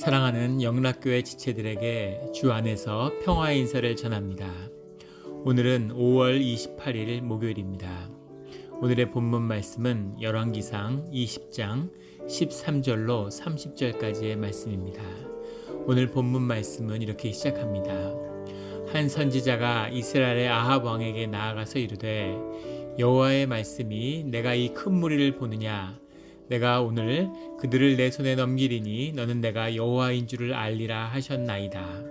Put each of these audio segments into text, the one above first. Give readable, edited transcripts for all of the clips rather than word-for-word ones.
사랑하는 영락교회 지체들에게 주 안에서 평화의 인사를 전합니다. 오늘은 5월 28일 목요일입니다. 오늘의 본문 말씀은 열왕기상 20장 13절로 30절까지의 말씀입니다. 오늘 본문 말씀은 이렇게 시작합니다. 한 선지자가 이스라엘의 아합 왕에게 나아가서 이르되 여호와의 말씀이 내가 이 큰 무리를 보느냐 내가 오늘 그들을 내 손에 넘기리니 너는 내가 여호와인 줄을 알리라 하셨나이다.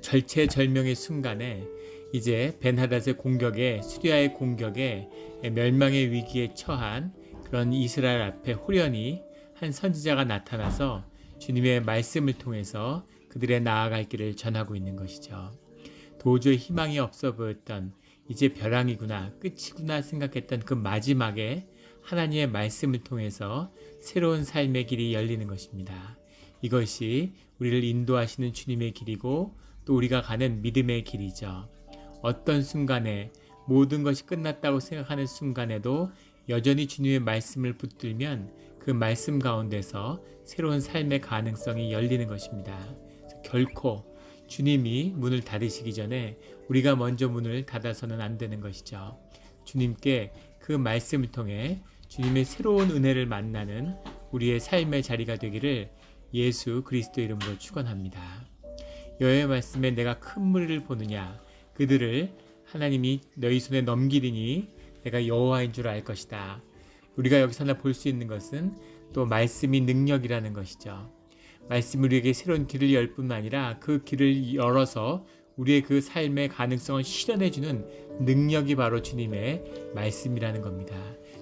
절체절명의 순간에 이제 벤하닷의 공격에 시리아의 공격에 멸망의 위기에 처한 그런 이스라엘 앞에 호련히 한 선지자가 나타나서 주님의 말씀을 통해서 그들의 나아갈 길을 전하고 있는 것이죠. 도저히 희망이 없어 보였던 이제 벼랑이구나 끝이구나 생각했던 그 마지막에 하나님의 말씀을 통해서 새로운 삶의 길이 열리는 것입니다. 이것이 우리를 인도하시는 주님의 길이고 또 우리가 가는 믿음의 길이죠. 어떤 순간에 모든 것이 끝났다고 생각하는 순간에도 여전히 주님의 말씀을 붙들면 그 말씀 가운데서 새로운 삶의 가능성이 열리는 것입니다. 결코 주님이 문을 닫으시기 전에 우리가 먼저 문을 닫아서는 안 되는 것이죠. 주님께 그 말씀을 통해 주님의 새로운 은혜를 만나는 우리의 삶의 자리가 되기를 예수 그리스도 이름으로 축원합니다. 여호와의 말씀에 내가 큰 무리를 보느냐 그들을 하나님이 너희 손에 넘기리니 내가 여호와인 줄 알 것이다. 우리가 여기서 하나 볼 수 있는 것은 또 말씀이 능력이라는 것이죠. 말씀이 우리에게 새로운 길을 열 뿐만 아니라 그 길을 열어서 우리의 그 삶의 가능성을 실현해주는 능력이 바로 주님의 말씀이라는 겁니다.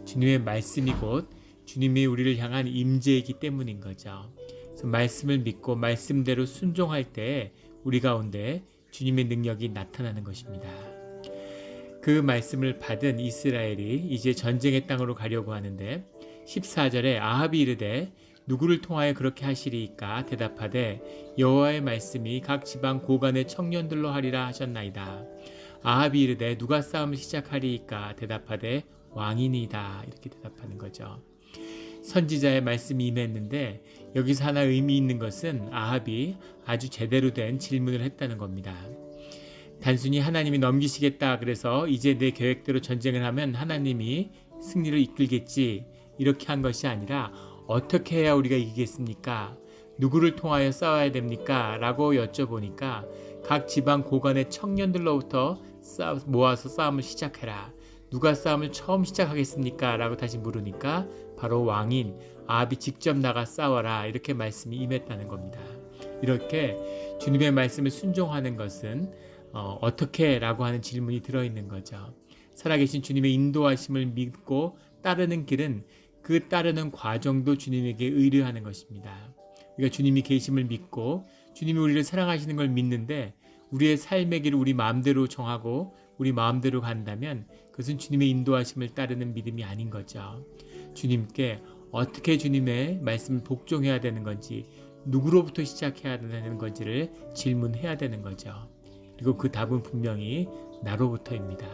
주님의 말씀이 곧 주님이 우리를 향한 임재이기 때문인 거죠. 그래서 말씀을 믿고 말씀대로 순종할 때 우리 가운데 주님의 능력이 나타나는 것입니다. 그 말씀을 받은 이스라엘이 이제 전쟁의 땅으로 가려고 하는데 14절에 아합이 이르되 누구를 통하여 그렇게 하시리이까 대답하되 여호와의 말씀이 각 지방 고관의 청년들로 하리라 하셨나이다. 아합이 이르되 누가 싸움을 시작하리이까 대답하되 왕이니이다. 이렇게 대답하는 거죠. 선지자의 말씀이 임했는데 여기서 하나 의미 있는 것은 아합이 아주 제대로 된 질문을 했다는 겁니다. 단순히 하나님이 넘기시겠다 그래서 이제 내 계획대로 전쟁을 하면 하나님이 승리를 이끌겠지 이렇게 한 것이 아니라 어떻게 해야 우리가 이기겠습니까? 누구를 통하여 싸워야 됩니까? 라고 여쭤보니까 각 지방 고관의 청년들로부터 모아서 싸움을 시작해라. 누가 싸움을 처음 시작하겠습니까? 라고 다시 물으니까 바로 왕인 아합이 직접 나가 싸워라 이렇게 말씀이 임했다는 겁니다. 이렇게 주님의 말씀을 순종하는 것은 어떻게? 라고 하는 질문이 들어있는 거죠. 살아계신 주님의 인도하심을 믿고 따르는 길은 그 따르는 과정도 주님에게 의뢰하는 것입니다. 우리가 주님이 계심을 믿고 주님이 우리를 사랑하시는 걸 믿는데 우리의 삶의 길을 우리 마음대로 정하고 우리 마음대로 간다면 그것은 주님의 인도하심을 따르는 믿음이 아닌 거죠. 주님께 어떻게 주님의 말씀을 복종해야 되는 건지 누구로부터 시작해야 되는 건지를 질문해야 되는 거죠. 그리고 그 답은 분명히 나로부터입니다.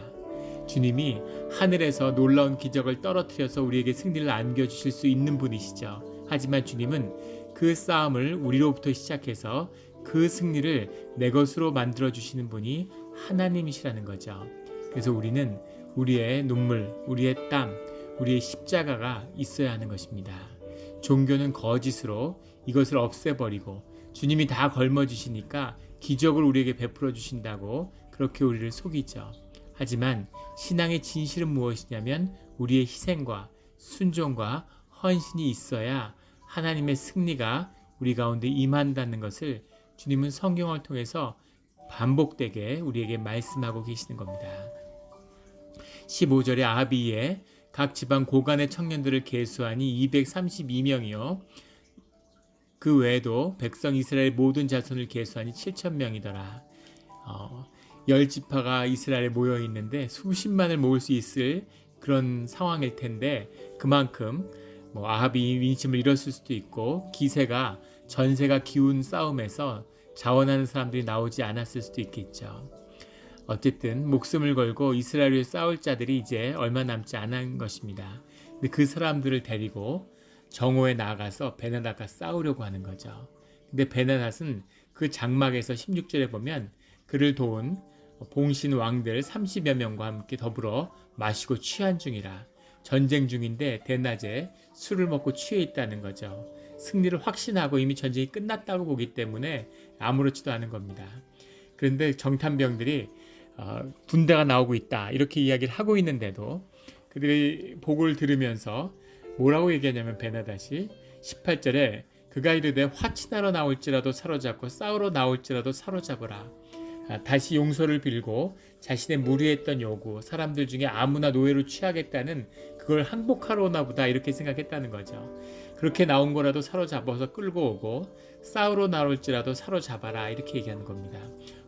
주님이 하늘에서 놀라운 기적을 떨어뜨려서 우리에게 승리를 안겨주실 수 있는 분이시죠. 하지만 주님은 그 싸움을 우리로부터 시작해서 그 승리를 내 것으로 만들어주시는 분이 하나님이시라는 거죠. 그래서 우리는 우리의 눈물, 우리의 땀, 우리의 십자가가 있어야 하는 것입니다. 종교는 거짓으로 이것을 없애버리고 주님이 다 걸머주시니까 기적을 우리에게 베풀어 주신다고 그렇게 우리를 속이죠. 하지만 신앙의 진실은 무엇이냐면 우리의 희생과 순종과 헌신이 있어야 하나님의 승리가 우리 가운데 임한다는 것을 주님은 성경을 통해서 반복되게 우리에게 말씀하고 계시는 겁니다. 15절에 아합이에 각 지방 고관의 청년들을 계수하니 232명이요. 그 외에도 백성 이스라엘 모든 자손을 계수하니 7,000명이더라. 10지파가 이스라엘에 모여 있는데 수십만을 모을 수 있을 그런 상황일 텐데 그만큼 아합이 인심을 잃었을 수도 있고 기세가 전세가 기운 싸움에서 자원하는 사람들이 나오지 않았을 수도 있겠죠. 어쨌든 목숨을 걸고 이스라엘을 싸울 자들이 이제 얼마 남지 않은 것입니다. 근데 그 사람들을 데리고 정오에 나가서 벤하닷과 싸우려고 하는 거죠. 근데 베나닷은 그 장막에서 16절에 보면 그를 도운 봉신 왕들 30여 명과 함께 더불어 마시고 취한 중이라. 전쟁 중인데 대낮에 술을 먹고 취해 있다는 거죠. 승리를 확신하고 이미 전쟁이 끝났다고 보기 때문에 아무렇지도 않은 겁니다. 그런데 정탐병들이 군대가 나오고 있다 이렇게 이야기를 하고 있는데도 그들이 보고를 들으면서 뭐라고 얘기하냐면 베나닷이 18절에 그가 이르되 화친하러 나올지라도 사로잡고 싸우러 나올지라도 사로잡으라. 다시 용서를 빌고 자신의 무리했던 요구, 사람들 중에 아무나 노예로 취하겠다는 그걸 항복하러 오나 보다 이렇게 생각했다는 거죠. 그렇게 나온 거라도 사로잡아서 끌고 오고 싸우러 나올지라도 사로잡아라 이렇게 얘기하는 겁니다.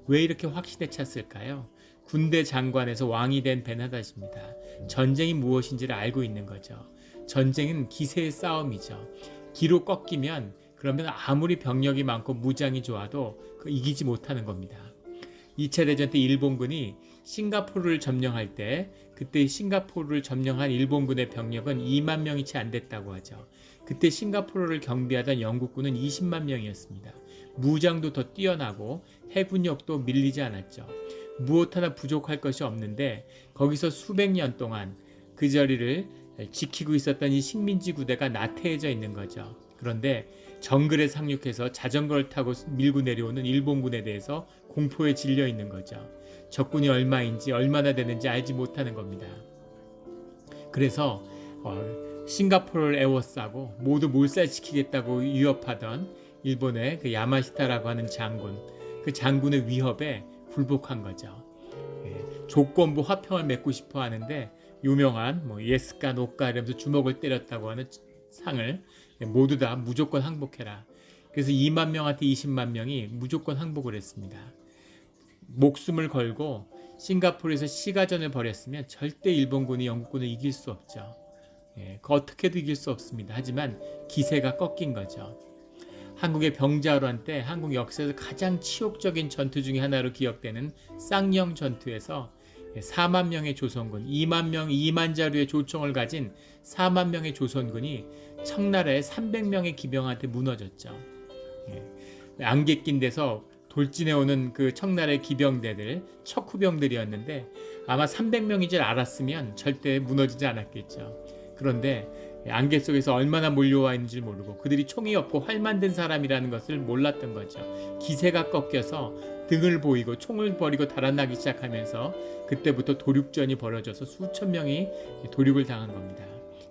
왜 이렇게 확신에 찼을까요? 군대 장관에서 왕이 된 베나닷입니다. 전쟁이 무엇인지를 알고 있는 거죠. 전쟁은 기세의 싸움이죠. 기로 꺾이면 그러면 아무리 병력이 많고 무장이 좋아도 이기지 못하는 겁니다. 2차 대전 때 일본군이 싱가포르를 점령할 때 그때 싱가포르를 점령한 일본군의 병력은 2만 명이 채 안 됐다고 하죠. 그때 싱가포르를 경비하던 영국군은 20만 명이었습니다. 무장도 더 뛰어나고 해군력도 밀리지 않았죠. 무엇 하나 부족할 것이 없는데 거기서 수백 년 동안 그 자리를 지키고 있었던 이 식민지 부대가 나태해져 있는 거죠. 그런데 정글에 상륙해서 자전거를 타고 밀고 내려오는 일본군에 대해서 공포에 질려 있는 거죠. 적군이 얼마인지 얼마나 되는지 알지 못하는 겁니다. 그래서 싱가포르를 에워싸고 모두 몰살시키겠다고 위협하던 일본의 그 야마시타라고 하는 장군, 그 장군의 위협에 굴복한 거죠. 조건부 화평을 맺고 싶어 하는데 유명한 예스까 노까 이러면서 주먹을 때렸다고 하는 상을 모두 다 무조건 항복해라. 그래서 2만 명한테 20만 명이 무조건 항복을 했습니다. 목숨을 걸고 싱가포르에서 시가전을 벌였으면 절대 일본군이 영국군을 이길 수 없죠. 그 어떻게도 이길 수 없습니다. 하지만 기세가 꺾인 거죠. 한국의 병자호란 때 한국 역사에서 가장 치욕적인 전투 중에 하나로 기억되는 쌍영 전투에서 4만 명의 조선군, 2만 자루의 조총을 가진 4만 명의 조선군이 청나라의 300명의 기병한테 무너졌죠. 안개 낀 데서 돌진해오는 그 청나라의 기병대들, 척후병들이었는데 아마 300명인 줄 알았으면 절대 무너지지 않았겠죠. 그런데 안개 속에서 얼마나 몰려와 있는지 모르고 그들이 총이 없고 활만 든 사람이라는 것을 몰랐던 거죠. 기세가 꺾여서 등을 보이고 총을 버리고 달아나기 시작하면서 그때부터 도륙전이 벌어져서 수천 명이 도륙을 당한 겁니다.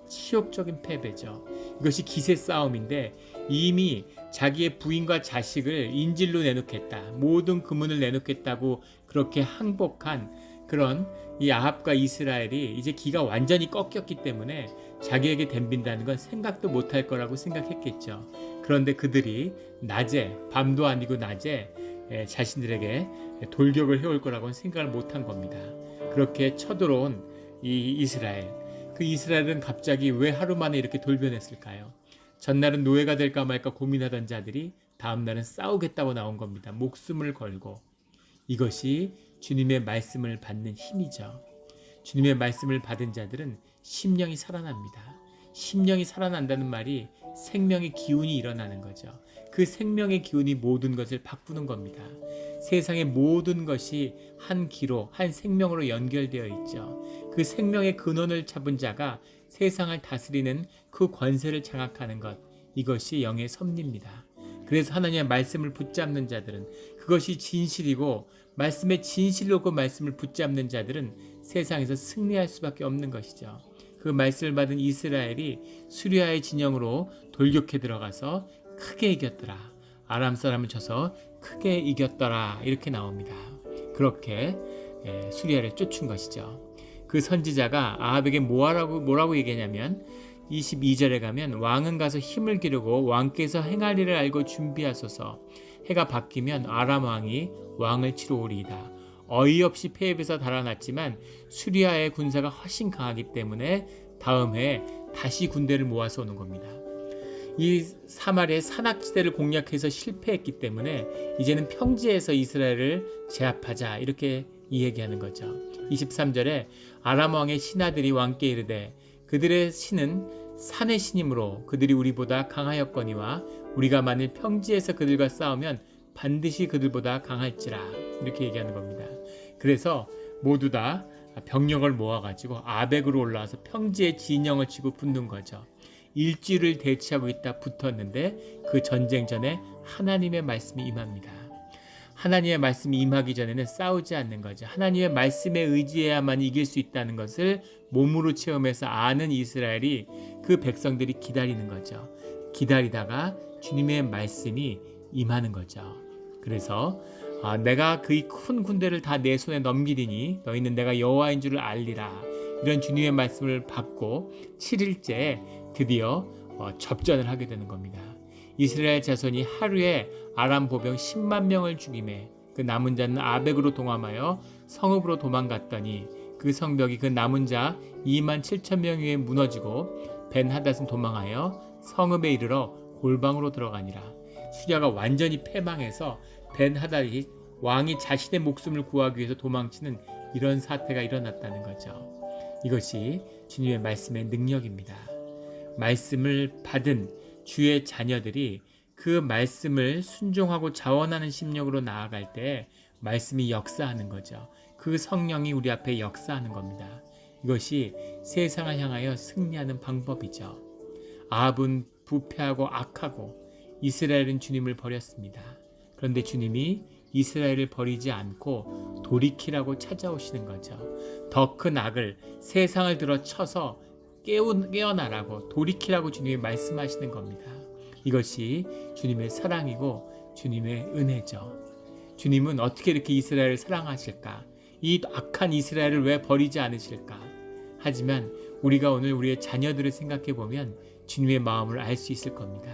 치욕적인 패배죠. 이것이 기세 싸움인데 이미 자기의 부인과 자식을 인질로 내놓겠다, 모든 금은을 내놓겠다고 그렇게 항복한 그런 이 아합과 이스라엘이 이제 기가 완전히 꺾였기 때문에 자기에게 덤빈다는 건 생각도 못할 거라고 생각했겠죠. 그런데 그들이 낮에, 밤도 아니고 낮에 자신들에게 돌격을 해올 거라고는 생각을 못한 겁니다. 그렇게 쳐들어온 이 이스라엘, 그 이스라엘은 갑자기 왜 하루 만에 이렇게 돌변했을까요? 전날은 노예가 될까 말까 고민하던 자들이 다음날은 싸우겠다고 나온 겁니다. 목숨을 걸고. 이것이 주님의 말씀을 받는 힘이죠. 주님의 말씀을 받은 자들은 심령이 살아납니다. 심령이 살아난다는 말이 생명의 기운이 일어나는 거죠. 그 생명의 기운이 모든 것을 바꾸는 겁니다. 세상의 모든 것이 한 기로, 한 생명으로 연결되어 있죠. 그 생명의 근원을 잡은 자가 세상을 다스리는 그 권세를 장악하는 것, 이것이 영의 섭리입니다. 그래서 하나님의 말씀을 붙잡는 자들은 그것이 진실이고 말씀의 진실로 그 말씀을 붙잡는 자들은 세상에서 승리할 수밖에 없는 것이죠. 그 말씀을 받은 이스라엘이 수리아의 진영으로 돌격해 들어가서 크게 이겼더라. 아람 사람을 쳐서 크게 이겼더라. 이렇게 나옵니다. 그렇게 수리아를 쫓은 것이죠. 그 선지자가 아합에게 뭐라고 얘기하냐면 22절에 가면 왕은 가서 힘을 기르고 왕께서 행할 일을 알고 준비하소서. 해가 바뀌면 아람 왕이 왕을 치러 오리이다. 어이없이 패배해서 달아났지만 수리아의 군사가 훨씬 강하기 때문에 다음 해에 다시 군대를 모아서 오는 겁니다. 이 사마리아의 산악지대를 공략해서 실패했기 때문에 이제는 평지에서 이스라엘을 제압하자 이렇게 얘기하는 거죠. 23절에 아람 왕의 신하들이 왕께 이르되 그들의 신은 산의 신이므로 그들이 우리보다 강하였거니와 우리가 만일 평지에서 그들과 싸우면 반드시 그들보다 강할지라 이렇게 얘기하는 겁니다. 그래서 모두 다 병력을 모아가지고 아벡으로 올라와서 평지에 진영을 치고 붙는 거죠. 일주일을 대치하고 있다 붙었는데 그 전쟁 전에 하나님의 말씀이 임합니다. 하나님의 말씀이 임하기 전에는 싸우지 않는 거죠. 하나님의 말씀에 의지해야만 이길 수 있다는 것을 몸으로 체험해서 아는 이스라엘이 그 백성들이 기다리는 거죠. 기다리다가 주님의 말씀이 임하는 거죠. 그래서 내가 그 큰 군대를 다 내 손에 넘기리니 너희는 내가 여호와인 줄을 알리라. 이런 주님의 말씀을 받고 7일째 드디어 접전을 하게 되는 겁니다. 이스라엘 자손이 하루에 아람 보병 10만 명을 죽이매 그 남은 자는 아벡으로 동함하여 성읍으로 도망갔더니 그 성벽이 그 남은 자 2만 7천 명 위에 무너지고 벤하닷은 도망하여 성읍에 이르러 골방으로 들어가니라. 수리아가 완전히 패망해서 벤하닷이 왕이 자신의 목숨을 구하기 위해서 도망치는 이런 사태가 일어났다는 거죠. 이것이 주님의 말씀의 능력입니다. 말씀을 받은 주의 자녀들이 그 말씀을 순종하고 자원하는 심령으로 나아갈 때 말씀이 역사하는 거죠. 그 성령이 우리 앞에 역사하는 겁니다. 이것이 세상을 향하여 승리하는 방법이죠. 아합은 부패하고 악하고 이스라엘은 주님을 버렸습니다. 그런데 주님이 이스라엘을 버리지 않고 돌이키라고 찾아오시는 거죠. 더 큰 악을 세상을 들어 쳐서 깨어나라고 돌이키라고 주님이 말씀하시는 겁니다. 이것이 주님의 사랑이고 주님의 은혜죠. 주님은 어떻게 이렇게 이스라엘을 사랑하실까? 이 악한 이스라엘을 왜 버리지 않으실까? 하지만 우리가 오늘 우리의 자녀들을 생각해 보면 주님의 마음을 알 수 있을 겁니다.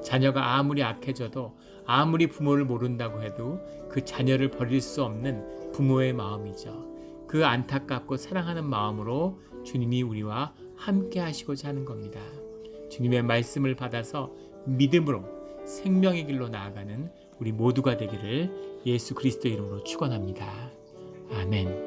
자녀가 아무리 악해져도 아무리 부모를 모른다고 해도 그 자녀를 버릴 수 없는 부모의 마음이죠. 그 안타깝고 사랑하는 마음으로 주님이 우리와 함께 하시고자 하는 겁니다. 주님의 말씀을 받아서 믿음으로 생명의 길로 나아가는 우리 모두가 되기를 예수 그리스도 이름으로 축원합니다. 아멘.